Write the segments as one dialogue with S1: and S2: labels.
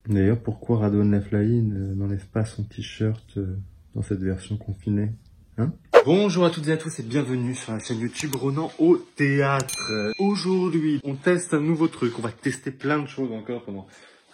S1: D'ailleurs, pourquoi Radwan Laflahi n'enlève pas son t-shirt dans cette version confinée, hein? Bonjour à toutes et à tous et bienvenue sur la chaîne YouTube Ronan au théâtre. Aujourd'hui, on teste un nouveau truc. On va tester plein de choses encore pendant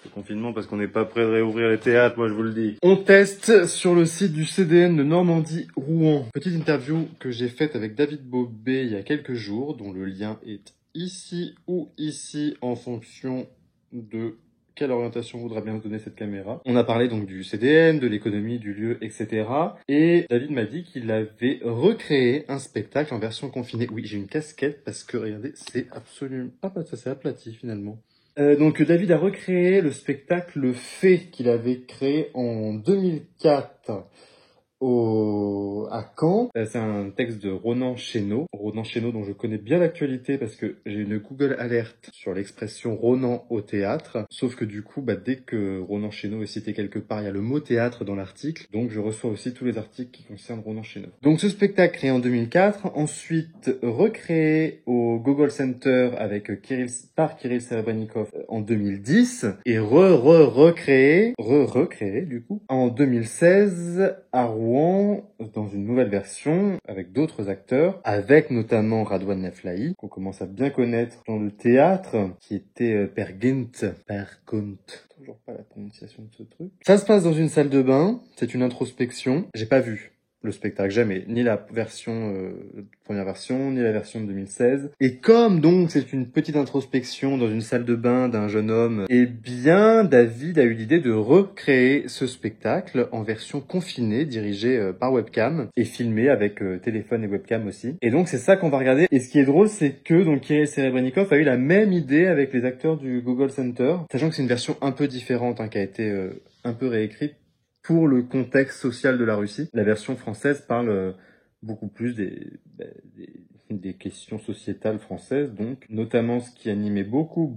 S1: le confinement parce qu'on n'est pas prêt de réouvrir les théâtres, moi je vous le dis. On teste sur le site du CDN de Normandie-Rouen. Petite interview que j'ai faite avec David Bobet il y a quelques jours, dont le lien est ici ou ici en fonction de quelle orientation voudra bien nous donner cette caméra. On a parlé donc du CDN, de l'économie, du lieu, etc. Et David m'a dit qu'il avait recréé un spectacle en version confinée. Oui, j'ai une casquette parce que, regardez, c'est absolument... Ah bah ça s'est aplati finalement. Donc David a recréé le spectacle Le Fait qu'il avait créé en 2004 à Caen. C'est un texte de Ronan Chénaud. Ronan Chénaud dont je connais bien l'actualité parce que j'ai une Google Alert sur l'expression Ronan au théâtre. Sauf que du coup, dès que Ronan Chénaud est cité quelque part, il y a le mot théâtre dans l'article. Donc je reçois aussi tous les articles qui concernent Ronan Chénaud. Donc ce spectacle créé en 2004, ensuite recréé au Gogol Center avec Kirill Serebrennikov en 2010 et recréé du coup en 2016 à Rouen dans une nouvelle version avec d'autres acteurs, avec notamment Radwan Laflahi, qu'on commence à bien connaître dans le théâtre, qui était Per Gynt. Toujours pas la prononciation de ce truc. Ça se passe dans une salle de bain, c'est une introspection. J'ai pas vu le spectacle, jamais, ni la version première version, ni la version de 2016. Et comme donc c'est une petite introspection dans une salle de bain d'un jeune homme, eh bien David a eu l'idée de recréer ce spectacle en version confinée, dirigée par webcam et filmé avec téléphone et webcam aussi. Et donc c'est ça qu'on va regarder. Et ce qui est drôle, c'est que donc Kirill Serebrennikov a eu la même idée avec les acteurs du Gogol Center, sachant que c'est une version un peu différente qui a été un peu réécrite pour le contexte social de la Russie. La version française parle beaucoup plus des questions sociétales françaises, donc notamment ce qui animait beaucoup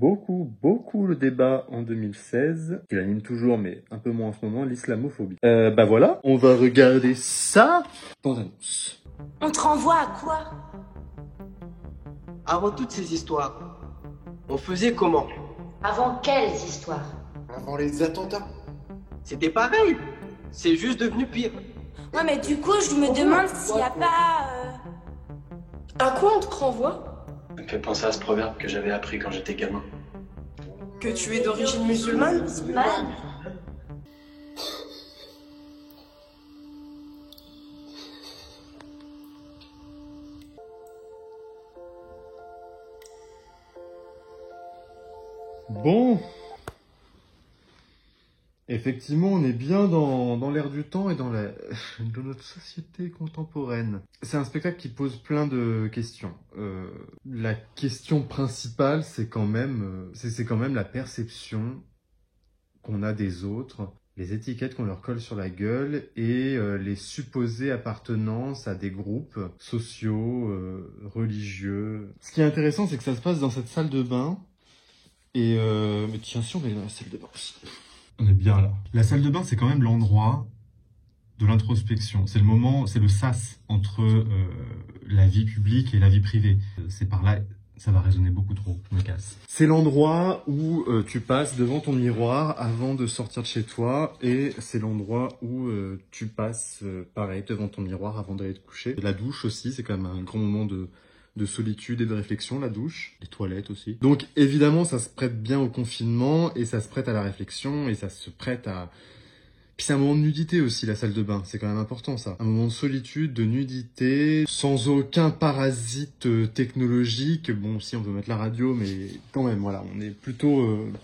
S1: le débat en 2016, qui l'anime toujours mais un peu moins en ce moment, l'islamophobie. Voilà, on va regarder ça dans annonce.
S2: On te renvoie à quoi?
S3: Avant toutes ces histoires, on faisait comment?
S2: Avant quelles histoires?
S4: Avant les attentats.
S3: C'était pareil. C'est juste devenu pire.
S2: Ouais, mais du coup, je me demande s'il n'y a pas...
S5: À quoi on te renvoie?
S6: Ça me fait penser à ce proverbe que j'avais appris quand j'étais gamin.
S5: Que tu es d'origine musulmane?
S1: Bon, effectivement, on est bien dans l'air du temps et dans notre société contemporaine. C'est un spectacle qui pose plein de questions. La question principale, c'est quand même la perception qu'on a des autres, les étiquettes qu'on leur colle sur la gueule et les supposées appartenances à des groupes sociaux, religieux. Ce qui est intéressant, c'est que ça se passe dans cette salle de bain. Et mais tiens, si on est dans la salle de bain aussi. On est bien là. La salle de bain, c'est quand même l'endroit de l'introspection. C'est le moment, c'est le sas entre la vie publique et la vie privée. C'est par là, ça va résonner beaucoup trop, je me casse. C'est l'endroit où tu passes devant ton miroir avant de sortir de chez toi. Et c'est l'endroit où tu passes, pareil, devant ton miroir avant d'aller te coucher. La douche aussi, c'est quand même un grand moment de solitude et de réflexion, la douche, les toilettes aussi. Donc évidemment, ça se prête bien au confinement et ça se prête à la réflexion et ça se prête à... Puis c'est un moment de nudité aussi, la salle de bain, c'est quand même important ça. Un moment de solitude, de nudité, sans aucun parasite technologique. Bon, si on veut mettre la radio, mais quand même, voilà, on est plutôt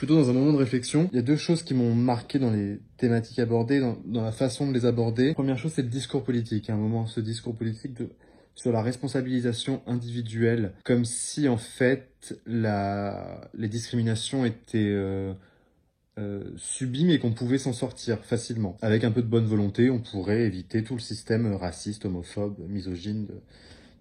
S1: dans un moment de réflexion. Il y a deux choses qui m'ont marqué dans les thématiques abordées, dans la façon de les aborder. Première chose, c'est le discours politique. À un moment, ce discours politique sur la responsabilisation individuelle, comme si en fait les discriminations étaient subies mais qu'on pouvait s'en sortir facilement. Avec un peu de bonne volonté, on pourrait éviter tout le système raciste, homophobe, misogyne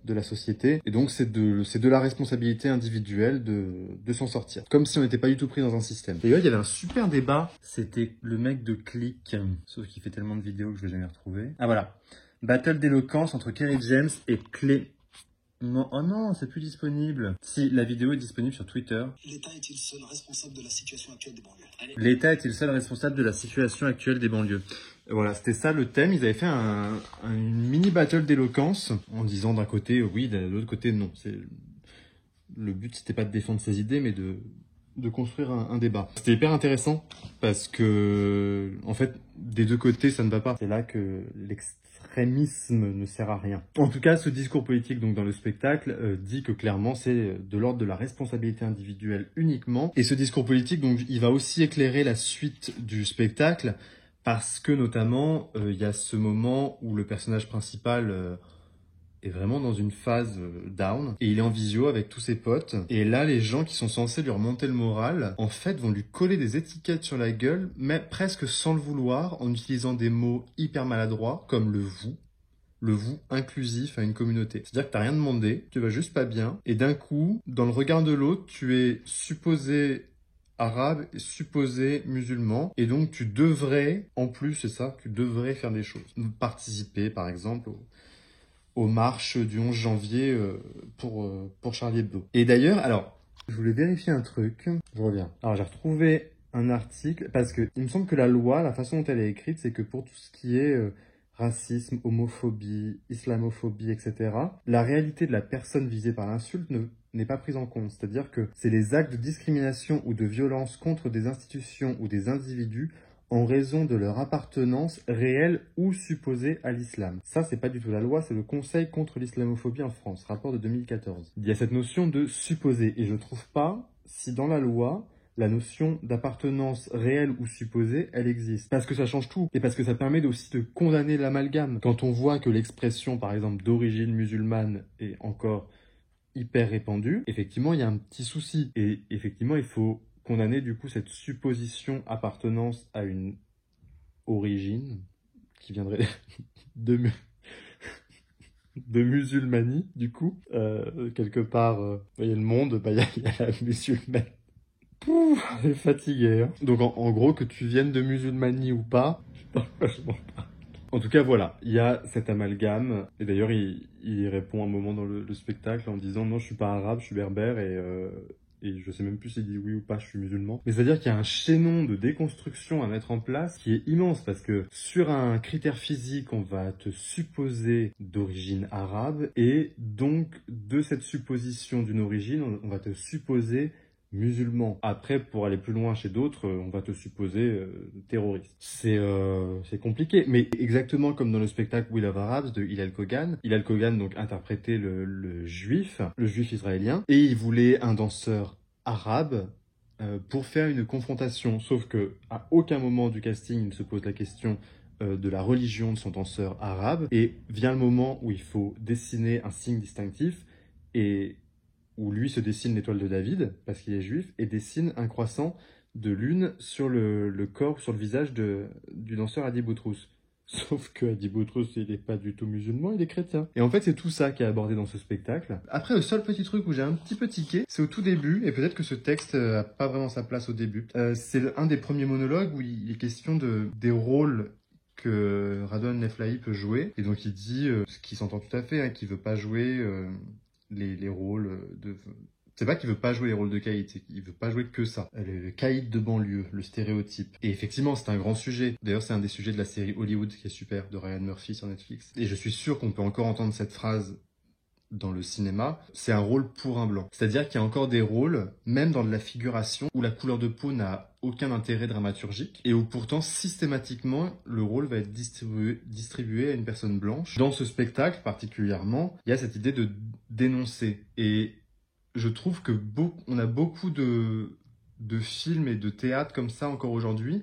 S1: de la société. Et donc c'est de la responsabilité individuelle de s'en sortir. Comme si on n'était pas du tout pris dans un système. Et là, il y avait un super débat, c'était le mec de Click, sauf qu'il fait tellement de vidéos que je vais jamais retrouver. Ah voilà. Battle d'éloquence entre Kerry James et Non, oh non, c'est plus disponible. Si, la vidéo est disponible sur Twitter.
S4: L'État est-il seul responsable de la situation actuelle des banlieues?
S1: L'État est-il seul responsable de la situation actuelle des banlieues? Voilà, c'était ça le thème. Ils avaient fait une mini battle d'éloquence en disant d'un côté oui, de l'autre côté non. Le but, c'était pas de défendre ses idées, mais de construire un débat. C'était hyper intéressant parce que, en fait, des deux côtés, ça ne va pas. C'est là que l'extrémisme ne sert à rien. En tout cas, ce discours politique donc dans le spectacle dit que clairement, c'est de l'ordre de la responsabilité individuelle uniquement. Et ce discours politique, donc, il va aussi éclairer la suite du spectacle parce que notamment, il y a ce moment où le personnage principal est vraiment dans une phase down et il est en visio avec tous ses potes et là les gens qui sont censés lui remonter le moral en fait vont lui coller des étiquettes sur la gueule mais presque sans le vouloir en utilisant des mots hyper maladroits comme le vous inclusif à une communauté. C'est-à-dire que t'as rien demandé, tu vas juste pas bien et d'un coup dans le regard de l'autre tu es supposé arabe et supposé musulman et donc tu devrais en plus c'est ça tu devrais faire des choses, participer par exemple aux marches du 11 janvier pour Charlie Hebdo. Et d'ailleurs, alors, je voulais vérifier un truc. Je reviens. Alors, j'ai retrouvé un article, parce que il me semble que la loi, la façon dont elle est écrite, c'est que pour tout ce qui est racisme, homophobie, islamophobie, etc., la réalité de la personne visée par l'insulte n'est pas prise en compte. C'est-à-dire que c'est les actes de discrimination ou de violence contre des institutions ou des individus en raison de leur appartenance réelle ou supposée à l'islam. Ça, c'est pas du tout la loi, c'est le Conseil contre l'islamophobie en France, rapport de 2014. Il y a cette notion de supposé, et je trouve pas si dans la loi, la notion d'appartenance réelle ou supposée, elle existe. Parce que ça change tout, et parce que ça permet aussi de condamner l'amalgame. Quand on voit que l'expression, par exemple, d'origine musulmane est encore hyper répandue, effectivement, il y a un petit souci. Et effectivement, il faut condamner du coup cette supposition appartenance à une origine qui viendrait de musulmanie du coup quelque part vous voyez le monde il y a la musulmane. C'est fatigué hein. Donc en gros que tu viennes de musulmanie ou pas en tout cas voilà il y a cet amalgame et d'ailleurs il répond un moment dans le spectacle en disant non je suis pas arabe je suis berbère et je sais même plus s'il dit oui ou pas, je suis musulman. Mais c'est-à-dire qu'il y a un chaînon de déconstruction à mettre en place qui est immense parce que sur un critère physique, on va te supposer d'origine arabe et donc de cette supposition d'une origine, on va te supposer musulman. Après, pour aller plus loin chez d'autres, on va te supposer terroriste. C'est compliqué, mais exactement comme dans le spectacle We Love Arabs de Hillel Kogan. Hillel Kogan donc interprétait le juif israélien, et il voulait un danseur arabe pour faire une confrontation. Sauf que à aucun moment du casting il ne se pose la question de la religion de son danseur arabe, et vient le moment où il faut dessiner un signe distinctif et où lui se dessine l'étoile de David, parce qu'il est juif, et dessine un croissant de lune sur le corps, sur le visage du danseur Adi Boutrous. Sauf que Adi Boutrous, il n'est pas du tout musulman, il est chrétien. Et en fait, c'est tout ça qui est abordé dans ce spectacle. Après, le seul petit truc où j'ai un petit peu tiqué, c'est au tout début, et peut-être que ce texte a pas vraiment sa place au début. C'est un des premiers monologues où il est question des rôles que Radwan Neflahi peut jouer. Et donc il dit, ce qui s'entend tout à fait, hein, qu'il veut pas jouer les rôles de... C'est pas qu'il veut pas jouer les rôles de caïd, c'est qu'il veut pas jouer que ça. Le caïd de banlieue, le stéréotype. Et effectivement, c'est un grand sujet. D'ailleurs, c'est un des sujets de la série Hollywood qui est super, de Ryan Murphy sur Netflix. Et je suis sûr qu'on peut encore entendre cette phrase dans le cinéma. C'est un rôle pour un blanc. C'est-à-dire qu'il y a encore des rôles, même dans de la figuration, où la couleur de peau n'a aucun intérêt dramaturgique, et où pourtant, systématiquement, le rôle va être distribué à une personne blanche. Dans ce spectacle, particulièrement, il y a cette idée de dénoncer. Et je trouve que on a beaucoup de films et de théâtre comme ça encore aujourd'hui,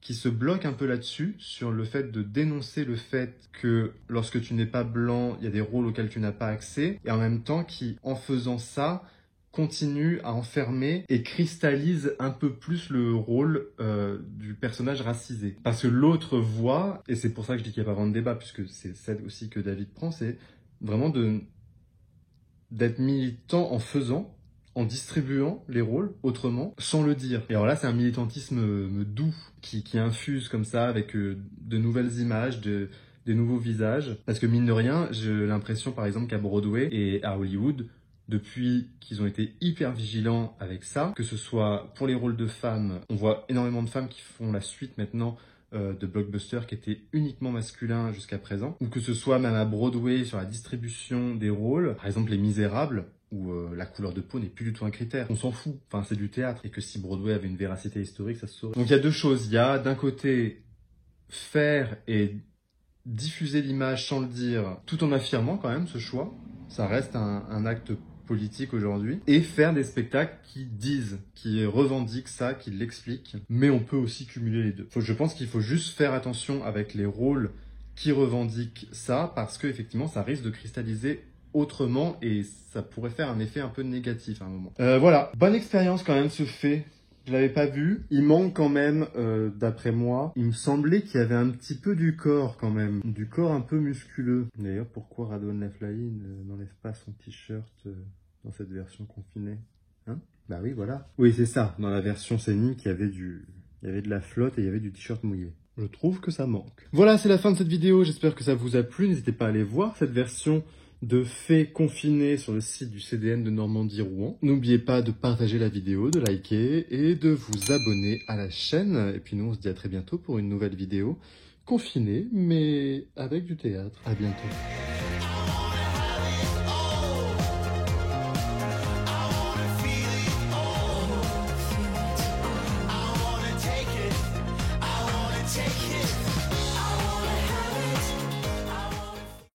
S1: qui se bloquent un peu là-dessus, sur le fait de dénoncer le fait que lorsque tu n'es pas blanc, il y a des rôles auxquels tu n'as pas accès, et en même temps qui, en faisant ça, continue à enfermer et cristallise un peu plus le rôle du personnage racisé. Parce que l'autre voit, et c'est pour ça que je dis qu'il n'y a pas vraiment de débat, puisque c'est celle aussi que David prend, c'est vraiment d'être militant en faisant, en distribuant les rôles autrement, sans le dire. Et alors là, c'est un militantisme doux, qui infuse comme ça, avec de nouvelles images, des nouveaux visages. Parce que mine de rien, j'ai l'impression par exemple qu'à Broadway et à Hollywood, depuis qu'ils ont été hyper vigilants avec ça, que ce soit pour les rôles de femmes, on voit énormément de femmes qui font la suite maintenant de blockbusters qui étaient uniquement masculins jusqu'à présent, ou que ce soit même à Broadway sur la distribution des rôles, par exemple Les Misérables, où la couleur de peau n'est plus du tout un critère. On s'en fout, enfin c'est du théâtre, et que si Broadway avait une véracité historique, ça se saurait. Donc il y a deux choses, il y a d'un côté faire et diffuser l'image sans le dire, tout en affirmant quand même ce choix, ça reste un acte politique aujourd'hui, et faire des spectacles qui disent, qui revendiquent ça, qui l'expliquent, mais on peut aussi cumuler les deux. Je pense qu'il faut juste faire attention avec les rôles qui revendiquent ça, parce que effectivement ça risque de cristalliser autrement, et ça pourrait faire un effet un peu négatif à un moment. Voilà, bonne expérience quand même ce fait. Je l'avais pas vu. Il manque quand même, d'après moi, il me semblait qu'il y avait un petit peu du corps quand même. Du corps un peu musculeux. D'ailleurs, pourquoi Radwan Laflahin n'enlève pas son t-shirt dans cette version confinée? Hein? Bah oui, voilà. Oui, c'est ça. Dans la version scénique, il y avait de la flotte et il y avait du t-shirt mouillé. Je trouve que ça manque. Voilà, c'est la fin de cette vidéo. J'espère que ça vous a plu. N'hésitez pas à aller voir cette version de faits confinés sur le site du CDN de Normandie-Rouen. N'oubliez pas de partager la vidéo, de liker et de vous abonner à la chaîne. Et puis nous, on se dit à très bientôt pour une nouvelle vidéo confinée, mais avec du théâtre. À bientôt.